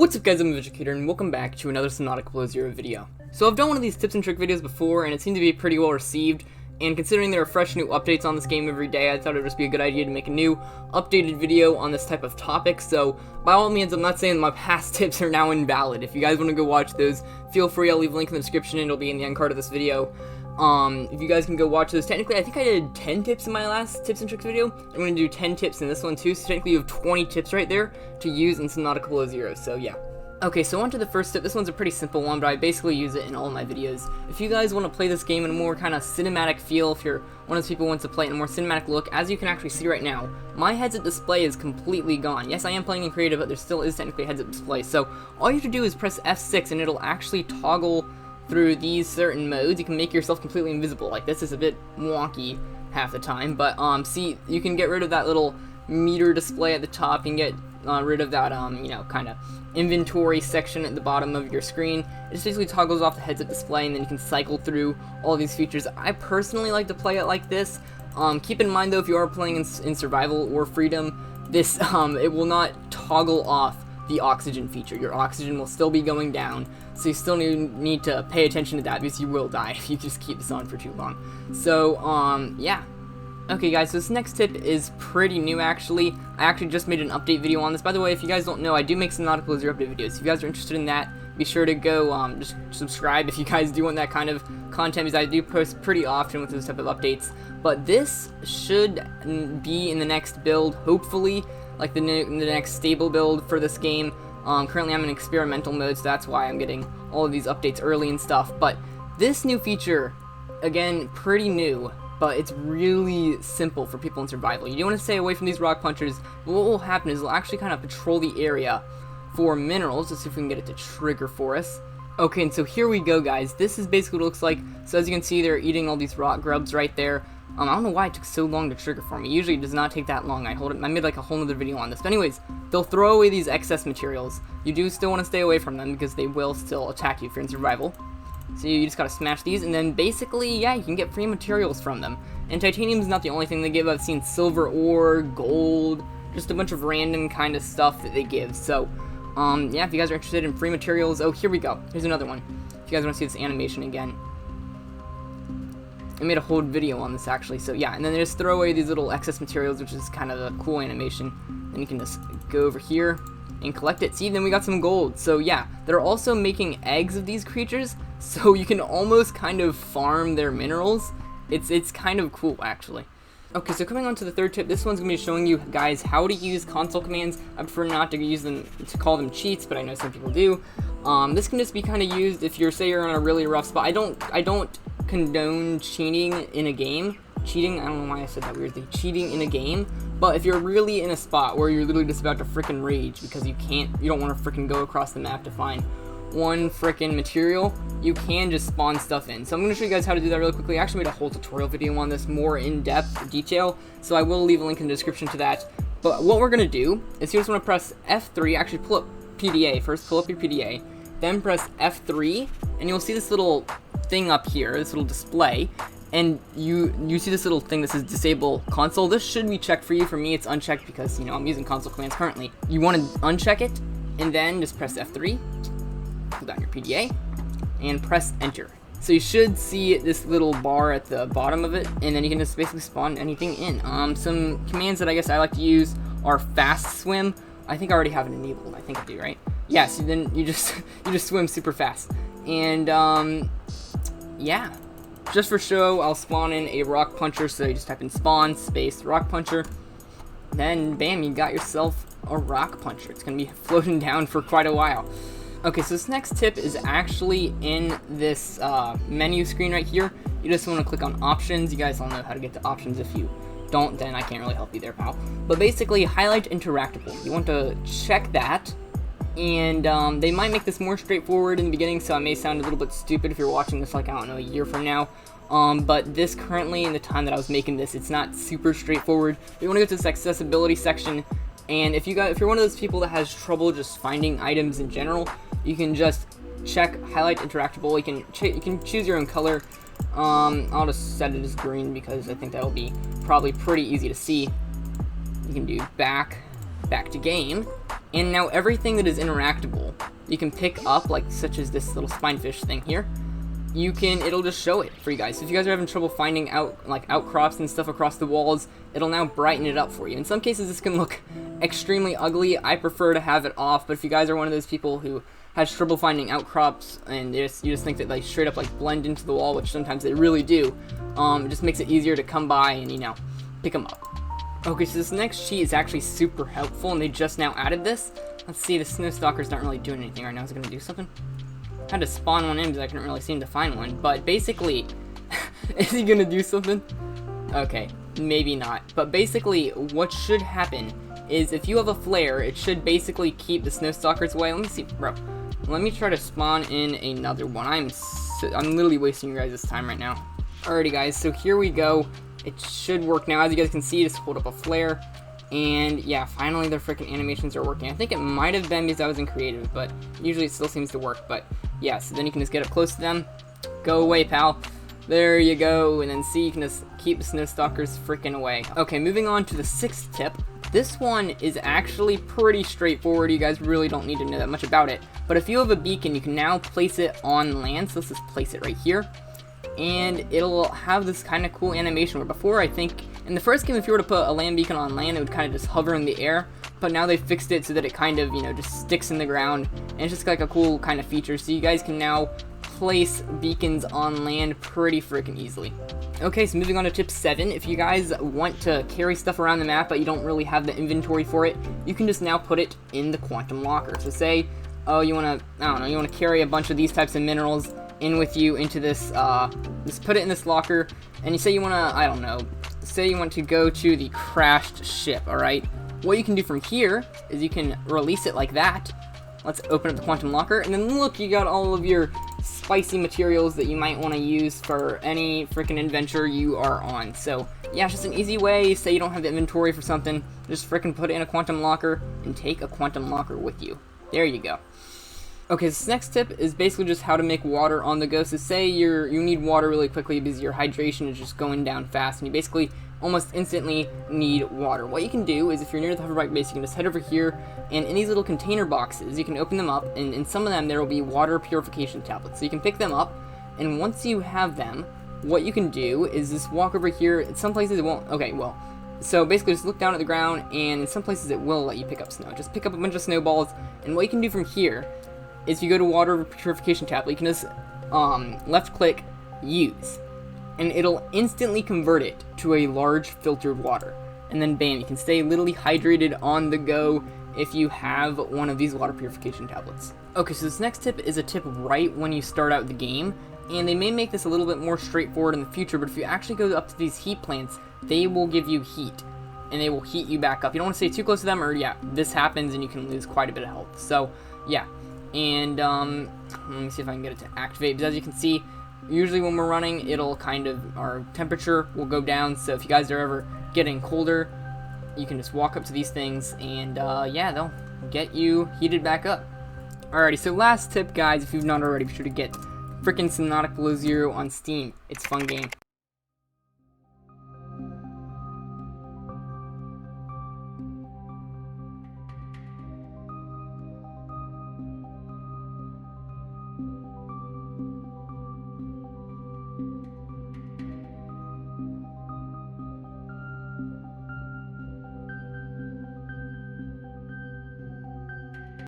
What's up guys, I'm Educator and welcome back to another Subnautica Below Zero video. So I've done one of these tips and trick videos before and it seemed to be pretty well received, and considering there are fresh new updates on this game every day, I thought it would just be a good idea to make a new updated video on this type of topic. So by all means, I'm not saying my past tips are now invalid. If you guys want to go watch those, feel free. I'll leave a link in the description and it'll be in the end card of this video. If you guys can go watch those. Technically, I think I did 10 tips in my last tips and tricks video. I'm going to do 10 tips in this one too, so technically you have 20 tips right there to use in Subnautica Below Zero, so yeah. Okay, so on to the first tip. This one's a pretty simple one, but I basically use it in all my videos. If you guys want to play this game in a more kind of cinematic feel, if you're one of those people who wants to play it in a more cinematic look, as you can actually see right now, my heads-up display is completely gone. Yes, I am playing in creative, but there still is technically a heads-up display. So all you have to do is press F6 and it'll actually toggle through these certain modes. You can make yourself completely invisible. Like, this is a bit wonky half the time, but see, you can get rid of that little meter display at the top. You can get rid of that you know, kind of inventory section at the bottom of your screen. It just basically toggles off the heads-up display, and then you can cycle through all these features. I personally like to play it like this. Keep in mind though, if you are playing in survival or freedom, this it will not toggle off the oxygen feature. Your oxygen will still be going down, so you still need to pay attention to that, because you will die if you just keep this on for too long. So yeah. Okay guys, so this next tip is pretty new actually. I actually just made an update video on this. By the way, if you guys don't know, I do make some Subnautica Below Zero update videos. If you guys are interested in that, be sure to go just subscribe if you guys do want that kind of content, because I do post pretty often with this type of updates. But this should be in the next build, hopefully, like the next stable build for this game. Currently I'm in experimental mode, so that's why I'm getting all of these updates early and stuff. But this new feature, again, pretty new, but it's really simple for people in survival. You do want to stay away from these rock punchers, but what will happen is they'll actually kind of patrol the area for minerals. Let's see if we can get it to trigger for us. Okay, and so here we go guys. This is basically what it looks like. So as you can see, they're eating all these rock grubs right there. I don't know why it took so long to trigger for me. Usually it does not take that long. I made like a whole other video on this. But anyways, they'll throw away these excess materials. You do still want to stay away from them, because they will still attack you if you're in survival. So you just gotta smash these, and then basically, yeah, you can get free materials from them. And titanium is not the only thing they give. I've seen silver ore, gold, just a bunch of random kind of stuff that they give. So, yeah, if you guys are interested in free materials, oh, here we go. Here's another one. If you guys want to see this animation again. I made a whole video on this actually, so yeah, and then they just throw away these little excess materials, which is kind of a cool animation. Then you can just go over here and collect it. See, then we got some gold. So yeah, they're also making eggs of these creatures, so you can almost kind of farm their minerals. It's kind of cool actually. Okay, so coming on to the third tip, this one's going to be showing you guys how to use console commands. I prefer not to use them, to call them cheats, but I know some people do. This can just be kind of used if you're in a really rough spot. I don't condone cheating in a game. Cheating, I don't know why I said that weirdly. Cheating in a game, but if you're really in a spot where you're literally just about to frickin' rage because you don't want to frickin' go across the map to find one frickin' material, you can just spawn stuff in. So I'm going to show you guys how to do that really quickly. I actually made a whole tutorial video on this, more in-depth detail, so I will leave a link in the description to that. But what we're going to do is you just want to press F3, actually pull up PDA first, pull up your PDA, then press F3, and you'll see this little thing up here, this little display, and you see this little thing that says disable console. This should be checked for you. For me, it's unchecked because, you know, I'm using console commands currently. You want to uncheck it, and then just press F3, pull down your PDA, and press enter. So you should see this little bar at the bottom of it, and then you can just basically spawn anything in. Some commands that I guess I like to use are fast swim. I think I already have it enabled. I think I do, right? Yeah, so then you just swim super fast. And yeah, just for show, I'll spawn in a rock puncher. So you just type in spawn space rock puncher, then bam, you got yourself a rock puncher. It's gonna be floating down for quite a while. Okay, so this next tip is actually in this menu screen right here. You just want to click on options. You guys all know how to get to options. If you don't, then I can't really help you there, pal. But basically, highlight interactable. You want to check that. And they might make this more straightforward in the beginning, so I may sound a little bit stupid if you're watching this, like, I don't know, a year from now. But this currently, in the time that I was making this, it's not super straightforward. You want to go to this accessibility section, and if you're one of those people that has trouble just finding items in general, you can just check highlight interactable. You can choose your own color. I'll just set it as green because I think that will be probably pretty easy to see. You can do back to game. And now everything that is interactable you can pick up, like such as this little spinefish thing here. It'll just show it for you guys. So if you guys are having trouble finding out like outcrops and stuff across the walls, it'll now brighten it up for you. In some cases this can look extremely ugly. I prefer to have it off, but if you guys are one of those people who has trouble finding outcrops and you just think that they straight up like blend into the wall, which sometimes they really do, it just makes it easier to come by and, you know, pick them up. Okay, so this next cheat is actually super helpful, and they just now added this. Let's see, the snow stalkers aren't really doing anything right now. Is it gonna do something? I had to spawn one in because I couldn't really seem to find one, but basically, is he gonna do something? Okay, maybe not. But basically, what should happen is if you have a flare, it should basically keep the snow stalkers away. Let me see, bro. Let me try to spawn in another one. I'm literally wasting your guys' time right now. Alrighty, guys, so here we go. It should work now. As you guys can see, just hold up a flare. And yeah, finally their freaking animations are working. I think it might have been because I was in creative, but usually it still seems to work. But yeah, so then you can just get up close to them. Go away, pal. There you go. And then see, you can just keep the snow stalkers freaking away. Okay, moving on to the 6th tip. This one is actually pretty straightforward. You guys really don't need to know that much about it. But if you have a beacon, you can now place it on land. So let's just place it right here. And it'll have this kind of cool animation where before, I think in the first game, if you were to put a land beacon on land, it would kind of just hover in the air, but now they fixed it so that it kind of, you know, just sticks in the ground, and it's just like a cool kind of feature, so you guys can now place beacons on land pretty freaking easily. Okay, so moving on to tip 7, if you guys want to carry stuff around the map, but you don't really have the inventory for it, you can just now put it in the quantum locker. So say, oh, you want to, I don't know, you want to carry a bunch of these types of minerals in with you into this, just put it in this locker, and you say you want to, I don't know, say you want to go to the crashed ship, alright? What you can do from here is you can release it like that. Let's open up the quantum locker, and then look, you got all of your spicy materials that you might want to use for any freaking adventure you are on. So yeah, it's just an easy way. Say you don't have the inventory for something, just freaking put it in a quantum locker and take a quantum locker with you. There you go. Okay, so this next tip is basically just how to make water on the go. So say you need water really quickly because your hydration is just going down fast, and you basically almost instantly need water. What you can do is if you're near the hoverbike base, you can just head over here, and in these little container boxes, you can open them up, and in some of them there will be water purification tablets. So you can pick them up, and once you have them, what you can do is just walk over here. In some places it won't. Okay, well, so basically just look down at the ground, and in some places it will let you pick up snow. Just pick up a bunch of snowballs, and what you can do from here is if you go to water purification tablet, you can just left click use, and it'll instantly convert it to a large filtered water, and then bam, you can stay literally hydrated on the go if you have one of these water purification tablets. Okay, so this next tip is a tip right when you start out the game, and they may make this a little bit more straightforward in the future, but if you actually go up to these heat plants, they will give you heat, and they will heat you back up. You don't want to stay too close to them, or yeah, this happens and you can lose quite a bit of health. So yeah, and let me see if I can get it to activate, because as you can see, usually when we're running, it'll kind of, our temperature will go down, so if you guys are ever getting colder, you can just walk up to these things, and yeah, they'll get you heated back up. Alrighty, so last tip, guys, if you've not already, be sure to get frickin' Subnautica Below Zero on Steam. It's a fun game.